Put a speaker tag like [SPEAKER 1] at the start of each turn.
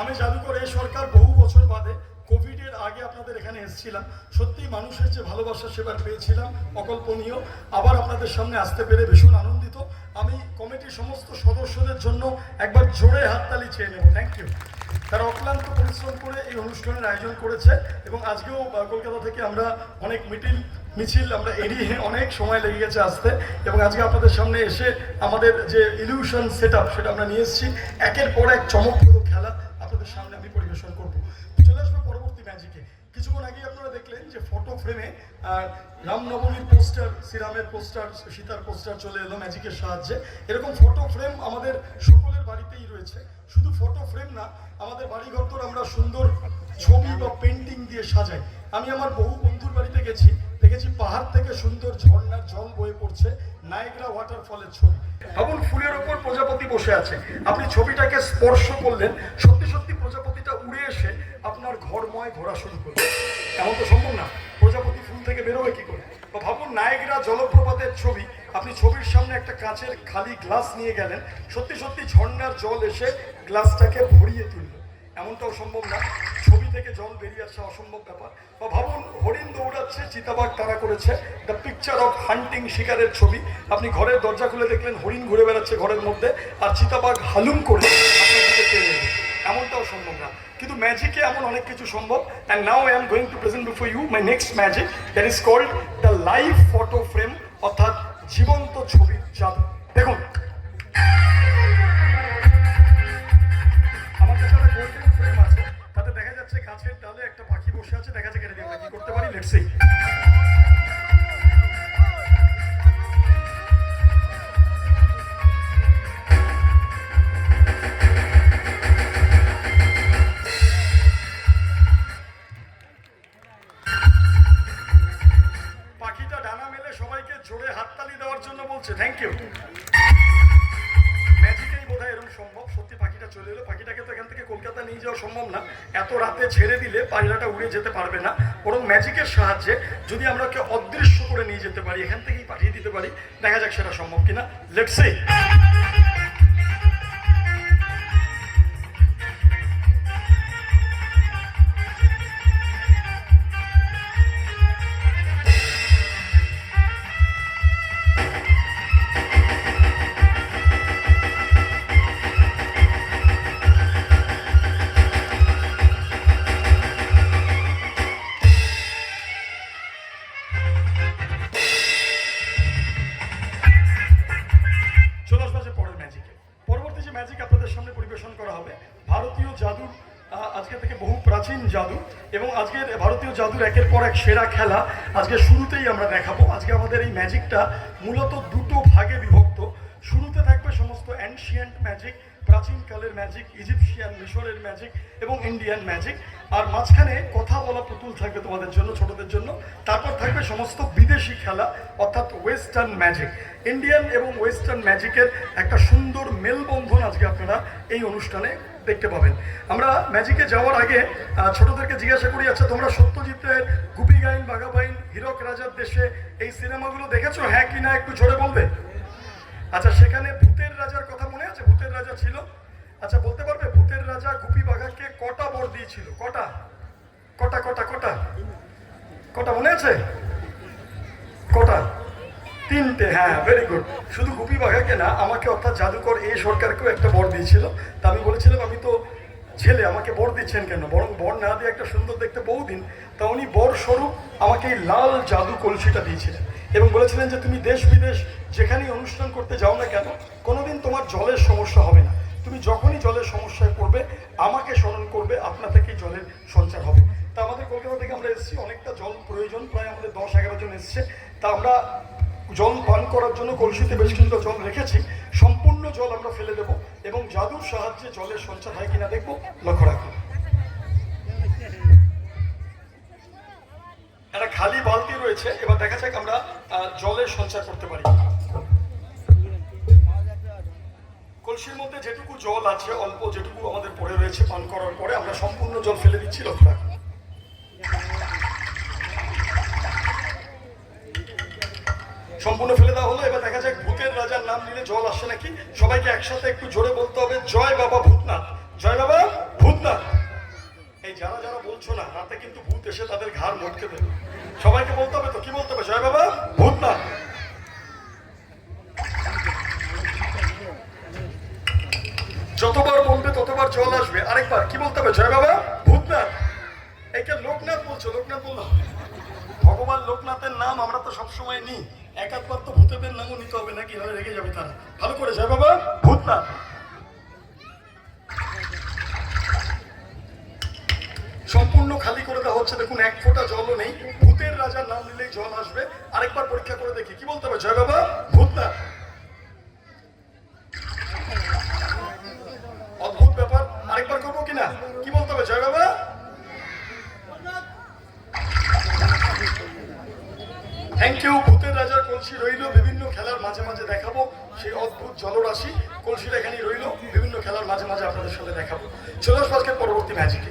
[SPEAKER 1] আমি জাদুকর এই সরকার বহু বছর বাদে কোভিডের আগে আপনাদের এখানে এসেছিলাম। সত্যি মানুষের যে ভালোবাসা সেবার পেয়েছিলাম অকল্পনীয়। আবার আপনাদের সামনে আসতে পেরে ভীষণ আনন্দিত। আমি কমিটির সমস্ত সদস্যদের জন্য একবার জোরে হাততালি চেয়ে নেব। Thank you. তারা অক্লান্ত পরিশ্রম করে এই অনুষ্ঠানের আয়োজন করেছে এবং আজকেও কলকাতা থেকে আমরা অনেক মিছিল আমরা এড়িয়ে অনেক সময় লেগে গেছে আসতে, এবং আজকে আপনাদের সামনে এসে আমাদের যে ইলিউশন সেট আপ সেটা আমরা নিয়ে এসেছি। একের পর এক চমকপ্রদ খেলা আপনাদের সামনে আমি পরিবেশন করব। চলে আসবো পরবর্তী ম্যাজিকে। কিছুক্ষণ আগেই আপনারা দেখলেন যে ফটো ফ্রেমে রামনবমীর পোস্টার, শ্রীরামের পোস্টার, সীতার পোস্টার চলে এলো ম্যাজিকের সাহায্যে। এরকম ফটো ফ্রেম আমাদের সকলের বাড়িতেই রয়েছে। শুধু ফটো ফ্রেম না, আমাদের বাড়িঘর তো আমরা সুন্দর ছবি বা পেন্টিং দিয়ে সাজাই। আমি আমার বহু বন্ধুর বাড়িতে গেছি, দেখেছি পাহাড় থেকে সুন্দর ঝর্ণার জল বয়ে পড়ছে, নায়াগ্রা ওয়াটারফলের ছবি। ভাবুন, ফুলের ওপর প্রজাপতি বসে আছে, আপনি ছবিটাকে স্পর্শ করলেন, সত্যি সত্যি প্রজাপতিটা উড়ে এসে আপনার ঘরময় ঘোরা শুরু করবে। এমন তো সম্ভব না, প্রজাপতি ফুল থেকে বেরোবে কি করে? তো ভাবুন, নায়াগ্রা জলপ্রপাতের ছবি, আপনি ছবির সামনে একটা কাঁচের খালি গ্লাস নিয়ে গেলেন, সত্যি সত্যি ঝর্ণার জল এসে গ্লাসটাকে ভরিয়ে তুলল। এমনটাও সম্ভব না, ছবি থেকে জল বেরিয়ে আসা অসম্ভব ব্যাপার। বা ভাবুন, হরিণ দৌড়াচ্ছে, চিতাবাঘ তাড়া করেছে, দ্য পিকচার অফ হান্টিং, শিকারের ছবি। আপনি ঘরের দরজা খুলে দেখলেন হরিণ ঘুরে বেড়াচ্ছে ঘরের মধ্যে, আর চিতাবাঘ হালুম করে আপনার দিকে চেয়ে নেবে। এমনটাও সম্ভব না, কিন্তু ম্যাজিকে এমন অনেক কিছু সম্ভব। And now I am going to present before you my next magic, that is called the live photo frame, অর্থাৎ জীবন্ত ছবির জাদু। দেখুন, আমার কাছে একটা গোল্ডেন ফ্রেম আছে, তাতে দেখা যাচ্ছে গাছের ডালে একটা পাখি বসে আছে। দেখা যাচ্ছে এটা দিয়ে আমরা কি করতে পারি, লেটস সি। পাখিটা ডানা মেলে সবাইকে জোরে হাততালি দেওয়ার জন্য বলছে থ্যাংক ইউ। ম্যাজিকেই বোধহয় এরকম সম্ভব। সত্যি পাখিটা চলে এলো। পাখিটাকে তো এখান থেকে কলকাতা নিয়ে যাওয়া সম্ভব না, এত রাতে ছেড়ে দিলে পায়রাটা উড়ে যেতে পারবে না। বরং ম্যাজিকের সাহায্যে যদি আমরা ওকে অদৃশ্য করে নিয়ে যেতে পারি, এখান থেকেই পাঠিয়ে দিতে পারি, দেখা যাক সেটা সম্ভব কিনা। Let's see. পরবর্তী যে ম্যাজিক আপনাদের সামনে পরিবেশন করা হবে, ভারতীয় জাদুর আজকে থেকে বহু প্রাচীন জাদু, এবং আজকের ভারতীয় জাদুর একের পর এক সেরা খেলা আজকে শুরুতেই আমরা দেখাবো। আজকে আমাদের এই ম্যাজিকটা মূলত দুটো ভাগে বিভক্ত। শুরুতে থাকবে সমস্ত অ্যানশিয়েন্ট ম্যাজিক, প্রাচীনকালের ম্যাজিক, ইজিপশিয়ান, মিশরের ম্যাজিক এবং ইন্ডিয়ান ম্যাজিক, আর মাঝখানে কথা বলা পুতুল থাকবে তোমাদের জন্য, ছোটদের জন্য। তারপর থাকবে সমস্ত বিদেশি খেলা, অর্থাৎ ওয়েস্টার্ন ম্যাজিক। ইন্ডিয়ান এবং ওয়েস্টার্ন ম্যাজিকের একটা সুন্দর মেলবন্ধন আজকে আপনারা এই অনুষ্ঠানে দেখতে পাবেন। আমরা ম্যাজিকে যাওয়ার আগে ছোটদেরকে জিজ্ঞাসা করি, আচ্ছা তোমরা সত্যজিৎ রায়ের গুপি গাইন, বাঘা বাইন, হীরক রাজার দেশে এই সিনেমাগুলো দেখেছো, হ্যাঁ কি না একটু জোরে বলবে? আচ্ছা, সেখানে ভূতের রাজার কথা মনে আছে? ভূতের রাজা ছিল, আচ্ছা বলতে পারবে ভূতের রাজা গুপি বাঘাকে কটা বর দিয়েছিল? কটা কটা কটা কটা কটা মনে আছে? কটা? তিনটে। হ্যাঁ, ভেরি গুড। শুধু গুপি বাঘাকে না, আমাকে অর্থাৎ জাদুকর এই সরকারকেও একটা বর দিয়েছিল। তা আমি বলেছিলাম আমি তো ছেলে, আমাকে বর দিচ্ছেন কেন? বরং বর না দিয়ে একটা সুন্দর দেখতে বহুদিন, তা উনি বর স্বরূপ আমাকে এই লাল জাদু কলসিটা দিয়েছিলেন এবং বলেছিলেন যে তুমি দেশ বিদেশ যেখানেই অনুষ্ঠান করতে যাও না কেন, কোনোদিন তোমার জলের সমস্যা হবে না। তুমি যখনই জলের সমস্যায় পড়বে আমাকে স্মরণ করবে, আপনা থেকেই জলের সঞ্চার হবে। তা আমাদের কলকাতা থেকে আমরা এসেছি, অনেকটা জল প্রয়োজন, প্রায় আমাদের 10-11 জন এসছে। তা আমরা জল পান করার জন্য কলসিতে বেশ কিছুটা জল রেখেছি, সম্পূর্ণ জল আমরা ফেলে দেবো এবং জাদুর সাহায্যে জলের সঞ্চার হয় কিনা দেখবো। লক্ষ্য রাখুন, একটা খালি বালতি রয়েছে, এবার দেখা যাক আমরা জলের সঞ্চার করতে পারি। কলসির মধ্যে যেটুকু জল আছে, অল্প যেটুকু আমাদের পড়ে রয়েছে, পান করার পরে আমরা সম্পূর্ণ জল ফেলে দিচ্ছি। লক্ষ্য রাখুন, সম্পূর্ণ ফেলে দেওয়া হলো। এবার দেখা যাক ভূতের রাজার নাম নিলে জল আসে নাকি। সবাইকে একসাথে একটু জোরে বলতে হবে, জয় বাবা ভূতনাথ, জয় বাবা ভূতনাথ। এসে তাদের ঘাড় মটকে দেবে। সবাইকে বলতে হবে তো, কি বলতে হবে? জয় বাবা ভূতনাথ। যতবার বলবে ততবার জল আসবে। আরেকবার কি বলতে হবে? জয় বাবা ভূতনাথ। এইটা লোকনাথ বলছো, লোকনাথ বললাম। ভগবান লোকনাথের নাম আমরা তো সবসময় নিই, এক আধবার তো ভূতেদের নামও নিতে হবে নাকি, নাহলে রেগে যাবে তারা। ভালো করে জয় বাবা ভূতনাথ। সম্পূর্ণ খালি করে দেওয়া হচ্ছে, দেখুন এক ফোঁটা জলও নেই। ভূতের রাজার নাম নিলেই জল আসবে। আরেকবার পরীক্ষা করে দেখি, কি বলতে হবে? জয় বাবা ভূতনাথ। অদ্ভুত ব্যাপার, আরেকবার করবো কিনা? কি বলতে হবে? জয় বাবা। Thank you. ভূতের রাজার কলসি রইল, বিভিন্ন খেলার মাঝে মাঝে দেখাবো সেই অদ্ভুত জলরাশি। কলসিটা এখানেই রইল, বিভিন্ন খেলার মাঝে মাঝে আপনাদের সাথে দেখাবো। চলে আসবো আজকে পরবর্তী ম্যাজিকে।